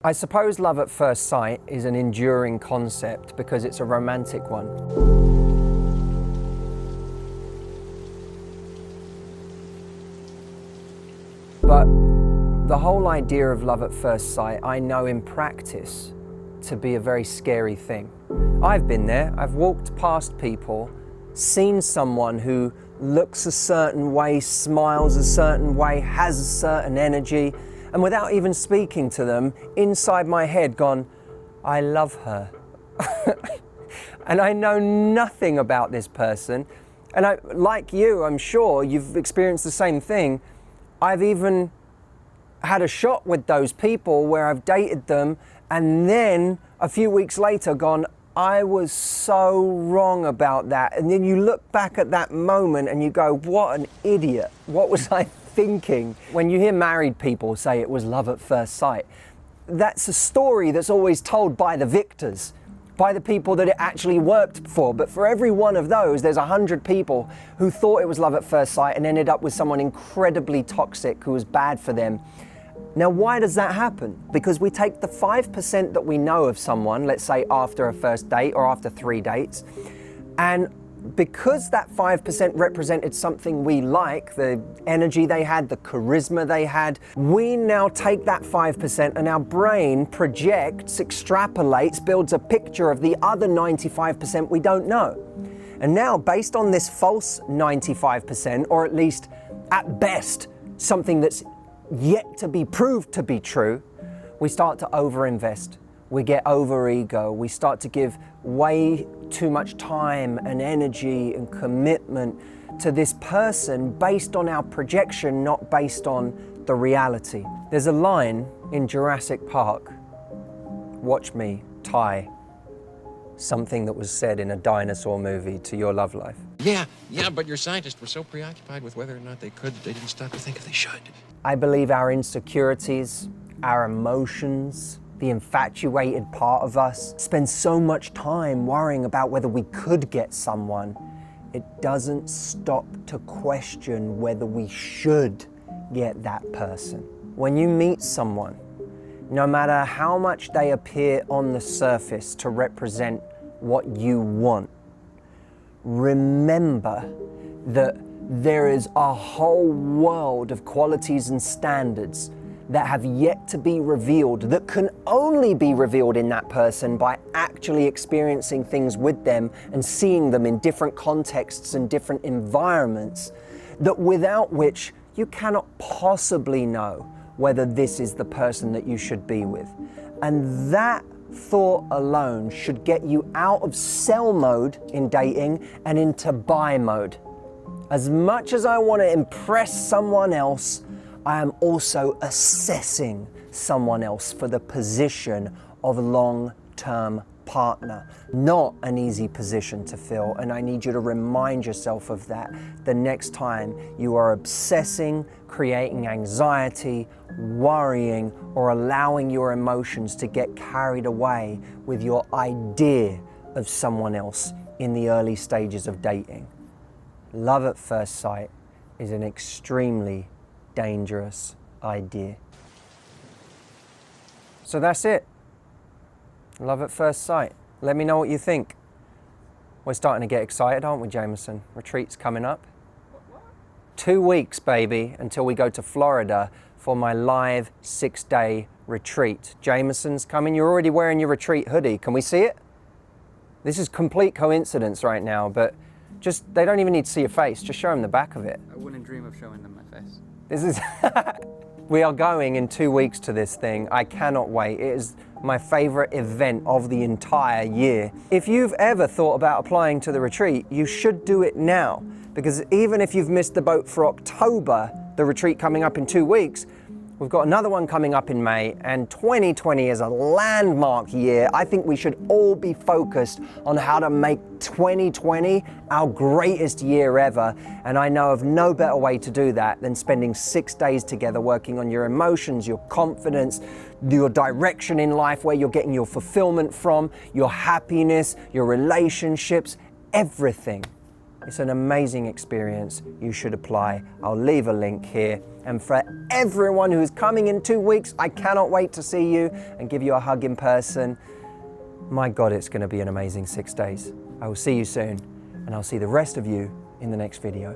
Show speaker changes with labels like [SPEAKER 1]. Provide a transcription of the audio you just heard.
[SPEAKER 1] I suppose love at first sight is an enduring concept because it's a romantic one. But the whole idea of love at first sight, I know in practice to be a very scary thing. I've been there. I've walked past people, seen someone who looks a certain way, smiles a certain way, has a certain energy, and without even speaking to them, inside my head gone, I love her. And I know nothing about this person. And like you, I'm sure you've experienced the same thing. I've even had a shot with those people where I've dated them and then a few weeks later gone, I was so wrong about that. And then you look back at that moment and you go, what an idiot. What was I thinking? When you hear married people say it was love at first sight, that's a story that's always told by the victors, by the people that it actually worked for. But for every one of those, there's 100 people who thought it was love at first sight and ended up with someone incredibly toxic who was bad for them. Now, why does that happen? Because we take the 5% that we know of someone, let's say after a first date or after 3 dates, and because that 5% represented something we like, the energy they had, the charisma they had, we now take that 5% and our brain projects, extrapolates, builds a picture of the other 95% we don't know. And now, based on this false 95%, or at least at best, something that's yet to be proved to be true, we start to overinvest. We get over ego. We start to give way too much time and energy and commitment to this person based on our projection, not based on the reality. There's a line in Jurassic Park, watch me tie something that was said in a dinosaur movie to your love life.
[SPEAKER 2] Yeah, but your scientists were so preoccupied with whether or not they could that they didn't stop to think if they should.
[SPEAKER 1] I believe our insecurities, our emotions, the infatuated part of us spends so much time worrying about whether we could get someone, it doesn't stop to question whether we should get that person. When you meet someone, no matter how much they appear on the surface to represent what you want, remember that there is a whole world of qualities and standards that have yet to be revealed, that can only be revealed in that person by actually experiencing things with them and seeing them in different contexts and different environments, that without which you cannot possibly know whether this is the person that you should be with. And that thought alone should get you out of sell mode in dating and into buy mode. As much as I want to impress someone else, I am also assessing someone else for the position of long-term partner. Not an easy position to fill, and I need you to remind yourself of that the next time you are obsessing, creating anxiety, worrying, or allowing your emotions to get carried away with your idea of someone else in the early stages of dating. Love at first sight is an extremely dangerous idea. So that's it. Love at first sight. Let me know what you think. We're starting to get excited, aren't we, Jameson? Retreat's coming up. 2 weeks, baby, until we go to Florida for my live 6-day retreat. Jameson's coming. You're already wearing your retreat hoodie. Can we see it? This is complete coincidence right now, but they don't even need to see your face. Just show them the back of it.
[SPEAKER 3] I wouldn't dream of showing them my face.
[SPEAKER 1] This is... We are going in 2 weeks to this thing. I cannot wait. It is my favorite event of the entire year. If you've ever thought about applying to the retreat, you should do it now. Because even if you've missed the boat for October, the retreat coming up in 2 weeks, we've got another one coming up in May, and 2020 is a landmark year. I think we should all be focused on how to make 2020 our greatest year ever. And I know of no better way to do that than spending 6 days together working on your emotions, your confidence, your direction in life, where you're getting your fulfillment from, your happiness, your relationships, everything. It's an amazing experience. You should apply. I'll leave a link here. And for everyone who is coming in 2 weeks, I cannot wait to see you and give you a hug in person. My God, it's going to be an amazing 6 days. I will see you soon, and I'll see the rest of you in the next video.